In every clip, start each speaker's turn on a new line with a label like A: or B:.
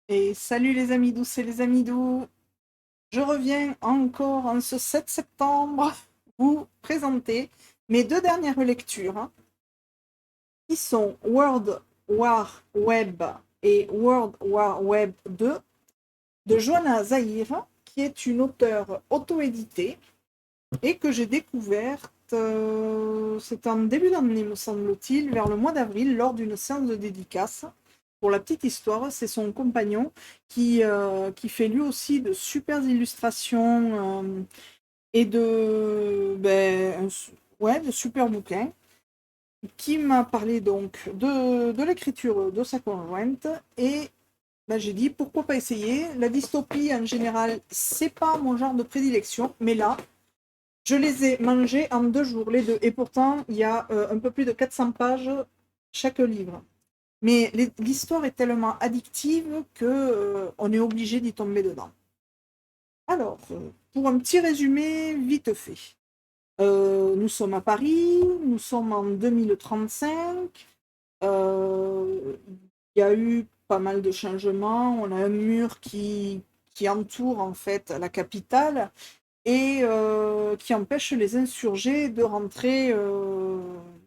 A: Et salut les amis douces et les amis doux, je reviens encore en ce 7 septembre vous présenter mes deux dernières lectures qui sont World War Web et World War Web 2 de Joanna Zahir, qui est une auteure auto-éditée et que j'ai découverte, c'est en début d'année me semble-t-il, vers le mois d'avril lors d'une séance de dédicace. Pour la petite histoire, c'est son compagnon qui fait lui aussi de super illustrations et de super bouquins, qui m'a parlé donc de l'écriture de sa conjointe. Et j'ai dit pourquoi pas essayer. La dystopie en général, c'est pas mon genre de prédilection, mais là, je les ai mangés en 2 jours, les deux. Et pourtant, il y a un peu plus de 400 pages chaque livre. Mais l'histoire est tellement addictive que on est obligé d'y tomber dedans. Alors, pour un petit résumé vite fait. Nous sommes à Paris, nous sommes en 2035. Il y a eu pas mal de changements. On a un mur qui entoure en fait la capitale et qui empêche les insurgés de rentrer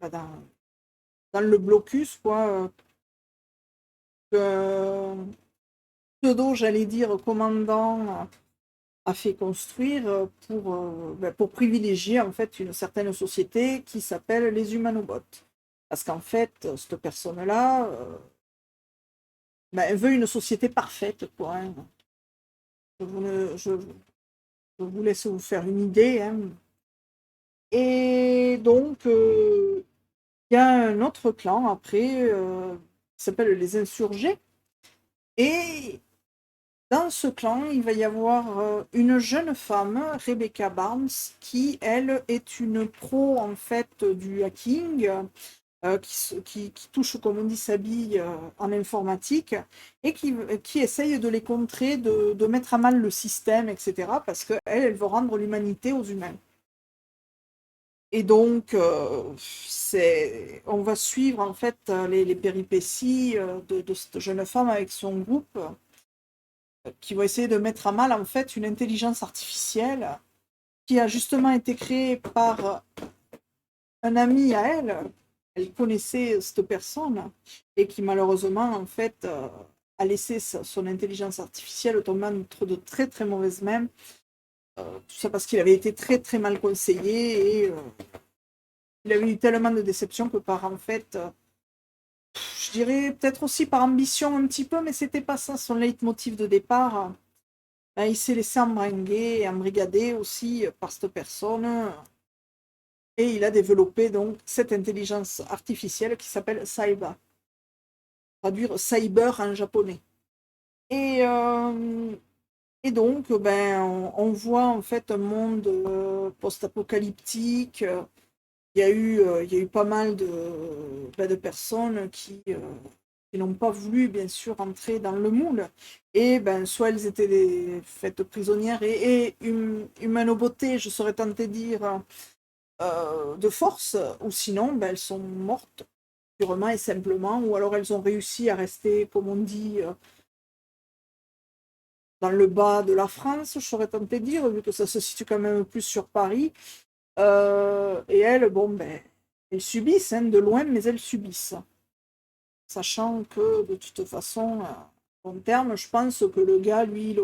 A: dans le blocus, quoi. Pseudo, j'allais dire, commandant a fait construire pour privilégier en fait une certaine société qui s'appelle les humanobots. Parce qu'en fait, cette personne-là, elle veut une société parfaite, quoi, hein. Je vous, je vous laisse vous faire une idée, hein. Et donc, il y a un autre clan après, qui s'appelle les insurgés. Et dans ce clan, il va y avoir une jeune femme, Rebecca Barnes, qui, elle, est une pro, en fait, du hacking, qui touche, comme on dit, sa bille en informatique, et qui essaye de les contrer, de mettre à mal le système, etc., parce qu'elle, elle veut rendre l'humanité aux humains. Et donc, on va suivre, en fait, les péripéties de cette jeune femme avec son groupe, qui vont essayer de mettre à mal, en fait, une intelligence artificielle qui a justement été créée par un ami à elle. Elle connaissait cette personne et qui malheureusement, en fait, a laissé son intelligence artificielle tomber entre de très très mauvaises mains. Tout ça parce qu'il avait été très très mal conseillé et il avait eu tellement de déceptions que par en fait, je dirais peut-être aussi par ambition un petit peu, mais c'était pas ça son leitmotiv de départ. Il s'est laissé embringuer et embrigader aussi par cette personne. Et il a développé donc cette intelligence artificielle qui s'appelle Cyber. Traduire cyber en japonais. Et, euh, et donc, on voit en fait un monde post-apocalyptique. Il y a eu pas mal de personnes qui n'ont pas voulu, bien sûr, entrer dans le moule. Et soit elles étaient faites prisonnières et humanobotées, je serais tentée de dire, de force, ou sinon, elles sont mortes purement et simplement, ou alors elles ont réussi à rester, comme on dit, dans le bas de la France, je serais tentée de dire, vu que ça se situe quand même plus sur Paris. Et elles, elles subissent, hein, de loin, mais elles subissent. Sachant que, de toute façon, à long terme, je pense que le gars, lui, il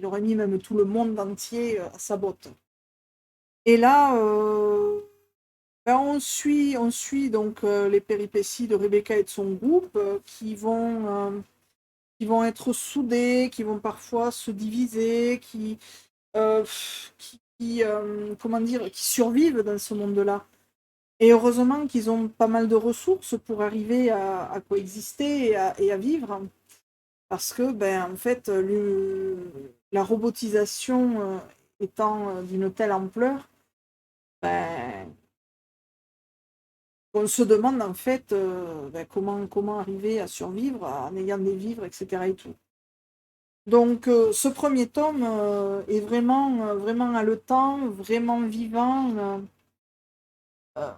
A: aurait mis même tout le monde entier à sa botte. Et là, on suit donc les péripéties de Rebecca et de son groupe qui vont être soudés, qui vont parfois se diviser, euh, comment dire, qui survivent dans ce monde-là. Et heureusement qu'ils ont pas mal de ressources pour arriver à coexister et à vivre. Parce que, en fait, la robotisation étant d'une telle ampleur, ben, on se demande en fait comment arriver à survivre en ayant des vivres, etc. Et tout. Donc ce premier tome est vraiment haletant, vraiment vivant.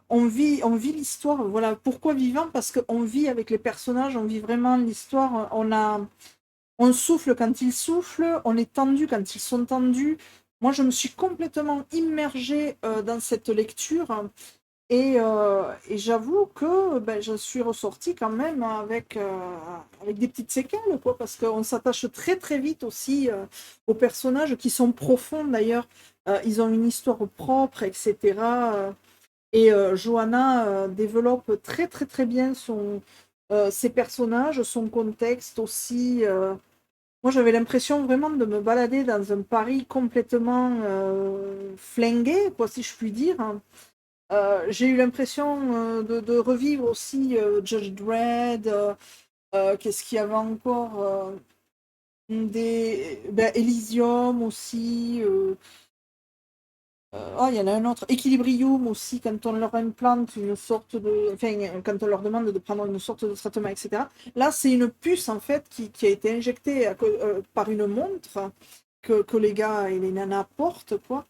A: On vit l'histoire. Voilà pourquoi vivant, parce qu'on vit avec les personnages, on vit vraiment l'histoire. On souffle quand ils soufflent, on est tendu quand ils sont tendus. Moi, je me suis complètement immergée dans cette lecture et j'avoue que ben, je suis ressortie quand même avec des petites séquelles, quoi, parce qu'on s'attache très très vite aussi aux personnages qui sont profonds d'ailleurs. Ils ont une histoire propre, etc. Johanna développe très très très bien ses personnages, son contexte aussi. Moi, j'avais l'impression vraiment de me balader dans un Paris complètement flingué, quoi, si je puis dire. J'ai eu l'impression de revivre aussi Judge Dredd. Qu'est-ce qu'il y avait encore Elysium aussi. Oh, il y en a un autre. Equilibrium aussi, quand on leur implante une sorte de. Enfin, quand on leur demande de prendre une sorte de traitement, etc. Là, c'est une puce, en fait, qui a été injectée par une montre que les gars et les nanas portent, quoi.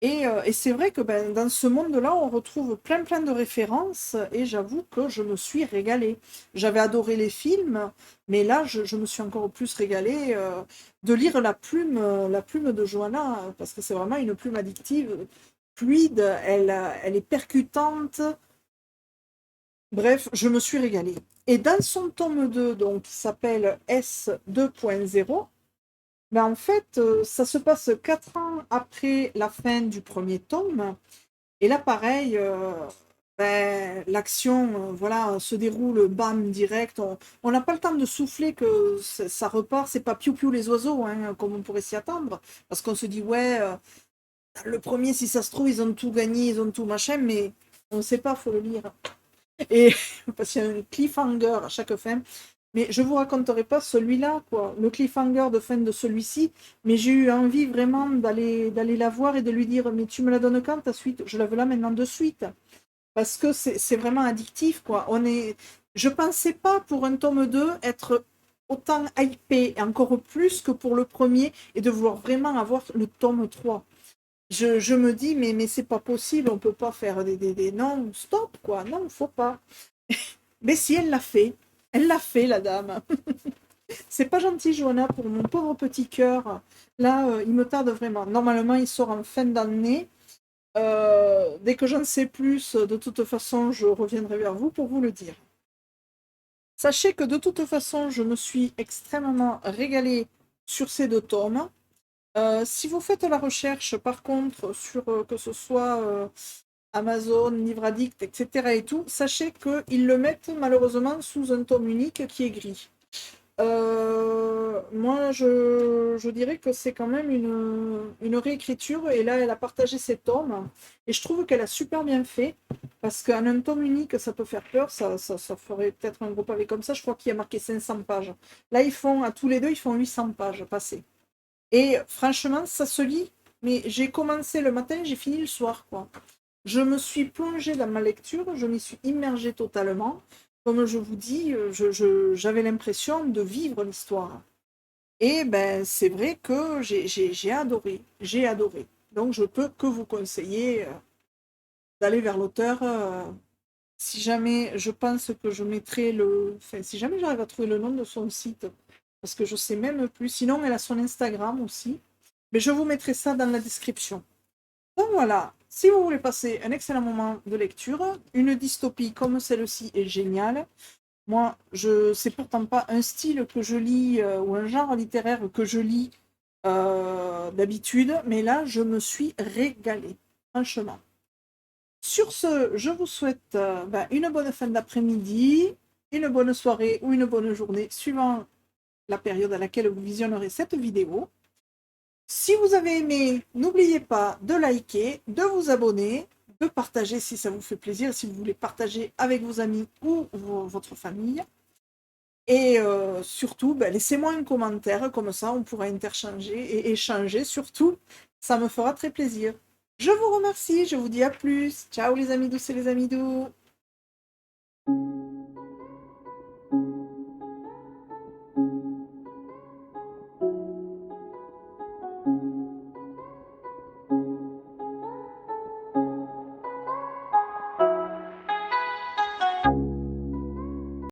A: Et c'est vrai que ben, dans ce monde-là, on retrouve plein plein de références et j'avoue que je me suis régalée. J'avais adoré les films, mais là, je me suis encore plus régalée de lire la plume de Joanna, parce que c'est vraiment une plume addictive, fluide, elle est percutante. Bref, je me suis régalée. Et dans son tome 2, donc, qui s'appelle S 2.0, ben en fait, ça se passe 4 ans après la fin du premier tome. Et là, pareil, ben, l'action voilà, se déroule bam direct. On n'a pas le temps de souffler que ça repart. C'est pas piou-piou les oiseaux, hein, comme on pourrait s'y attendre. Parce qu'on se dit, ouais, le premier, si ça se trouve, ils ont tout gagné, ils ont tout machin, mais on ne sait pas, faut le lire. Et parce qu'il y a un cliffhanger à chaque fin. Mais je vous raconterai pas celui-là, quoi. Le cliffhanger de fin de celui-ci. Mais j'ai eu envie vraiment d'aller la voir et de lui dire, mais tu me la donnes quand ta suite? Je la veux là maintenant de suite. Parce que c'est vraiment addictif, quoi. Je pensais pas pour un tome 2 être autant hypé, et encore plus que pour le premier, et de vouloir vraiment avoir le tome 3. Je me dis, mais c'est pas possible, on peut pas faire des... Non, stop, quoi. Non, faut pas. Mais si, elle l'a fait. Elle l'a fait, la dame. C'est pas gentil, Johanna, pour mon pauvre petit cœur. Là, il me tarde vraiment. Normalement, il sort en fin d'année. Dès que j'en sais plus, de toute façon, je reviendrai vers vous pour vous le dire. Sachez que de toute façon, je me suis extrêmement régalée sur ces 2 tomes. Si vous faites la recherche, par contre, sur que ce soit Amazon, Livre Addict, etc. et tout, sachez qu'ils le mettent malheureusement sous un tome unique qui est gris. Moi, je dirais que c'est quand même une réécriture. Et là, elle a partagé ses tomes. Et je trouve qu'elle a super bien fait. Parce qu'en un tome unique, ça peut faire peur. Ça ferait peut-être un gros pavé comme ça. Je crois qu'il y a marqué 500 pages. Là, à tous les deux, ils font 800 pages passées. Et franchement, ça se lit. Mais j'ai commencé le matin, j'ai fini le soir, quoi. Je me suis plongée dans ma lecture, je m'y suis immergée totalement. Comme je vous dis, j'avais l'impression de vivre l'histoire. Et ben, c'est vrai que j'ai adoré, j'ai adoré. Donc, je peux que vous conseiller d'aller vers l'auteur. Si jamais, je pense que je mettrai enfin, si jamais j'arrive à trouver le nom de son site, parce que je sais même plus. Sinon, elle a son Instagram aussi. Mais je vous mettrai ça dans la description. Donc voilà, si vous voulez passer un excellent moment de lecture, une dystopie comme celle-ci est géniale. Moi, c'est pourtant pas un style que je lis ou un genre littéraire que je lis d'habitude, mais là, je me suis régalée, franchement. Sur ce, je vous souhaite une bonne fin d'après-midi, une bonne soirée ou une bonne journée, suivant la période à laquelle vous visionnerez cette vidéo. Si vous avez aimé, n'oubliez pas de liker, de vous abonner, de partager si ça vous fait plaisir, si vous voulez partager avec vos amis ou votre famille. Et surtout, laissez-moi un commentaire, comme ça on pourra interchanger et échanger surtout. Ça me fera très plaisir. Je vous remercie, je vous dis à plus. Ciao les amis douces et les amis doux.